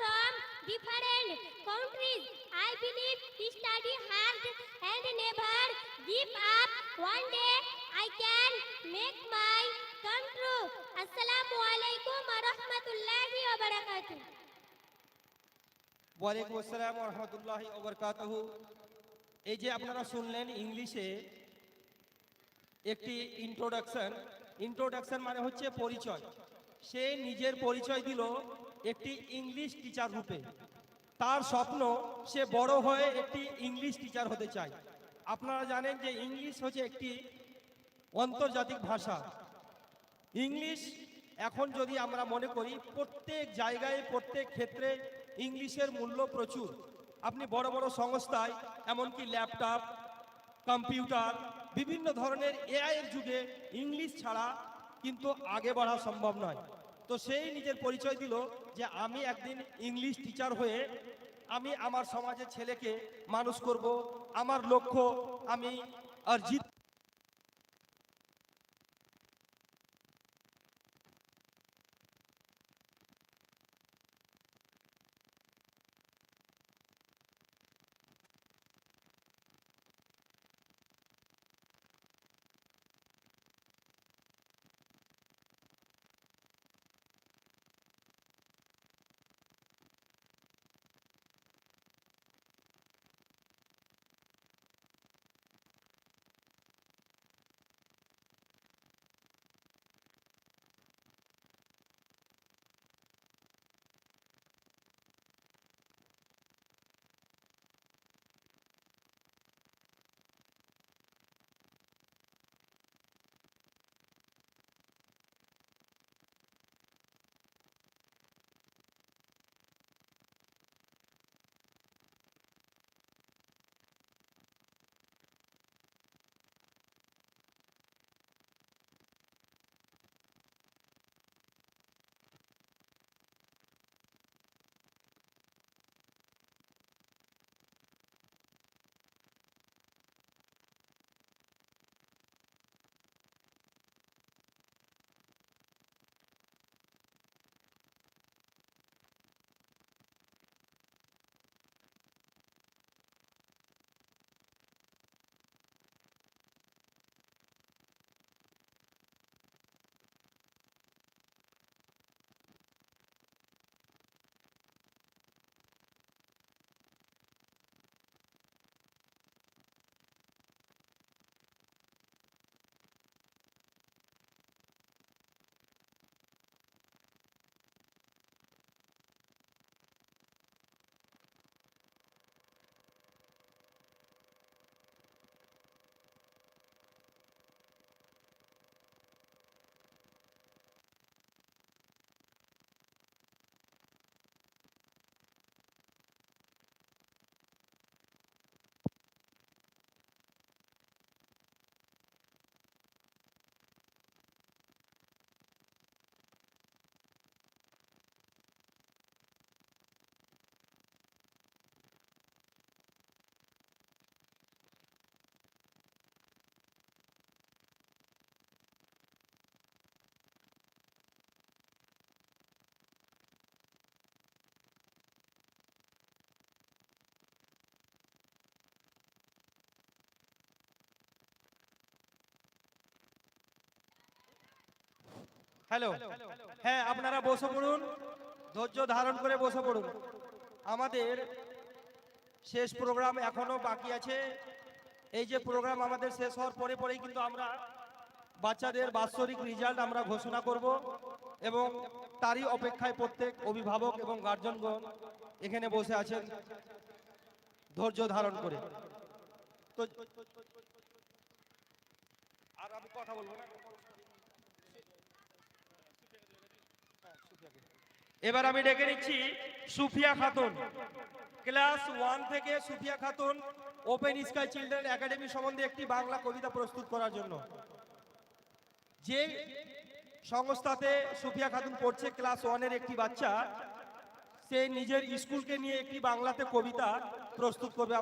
from different countries. I believe study hard and never give up. One day I can make my come true. Assalamu alaikum wa rahmatullahi wa barakatuh. ওয়ালাইকুম আসসালাম ওয়া রাহমাতুল্লাহি ওয়া বারাকাতুহু। এই যে আপনারা শুনলেন ইংলিশে একটি ইন্ট্রোডাকশন মানে হচ্ছে পরিচয়। সে নিজের পরিচয় দিল একটি ইংলিশ টিচার রূপে। তার স্বপ্ন সে বড় হয়ে একটি ইংলিশ টিচার হতে চায়। আপনারা জানেন যে ইংলিশ হচ্ছে একটি আন্তর্জাতিক ভাষা। ইংলিশ এখন যদি আমরা মনে করি প্রত্যেক জায়গায় প্রত্যেক ক্ষেত্রে ইংলিশের মূল্য প্রচুর। আপনি বড় বড় সংস্থায় এমনকি ল্যাপটপ, কম্পিউটার, বিভিন্ন ধরনের এআই এর যুগে ইংলিশ ছাড়া কিন্তু আগে বাড়া সম্ভব নয়। তো সেই নিজের পরিচয় দিল যে আমি একদিন ইংলিশ টিচার হয়ে আমি আমার সমাজের ছেলেকে মানুষ করব। আমার লক্ষ্য আমি অর্জিত। হ্যালো, হ্যাঁ আপনারা বসে পড়ুন, ধৈর্য ধারণ করে বসে পড়ুন। আমাদের শেষ প্রোগ্রাম এখনো বাকি আছে। এই যে প্রোগ্রাম আমাদের শেষ হওয়ার পরে পরেই কিন্তু আমরা বাচ্চাদের বাৎসরিক রেজাল্ট আমরা ঘোষণা করব এবং তারই অপেক্ষায় প্রত্যেক অভিভাবক এবং গার্জেনগণ এখানে বসে আছেন ধৈর্য ধারণ করে। তো আর আমি কথা বলবো না। এবার আমি ডেকে নিচ্ছি সুফিয়া খাতুন, ক্লাস 1 থেকে Sufia Khatun open sky children academy সম্বন্ধে একটি বাংলা কবিতা প্রস্তুত করার জন্য। যে সংস্থাতে সুফিয়া খাতুন পড়ছে ক্লাস 1 এর একটি বাচ্চা, সে নিজের স্কুলকে নিয়ে একটি বাংলাতে কবিতা প্রস্তুত করবে।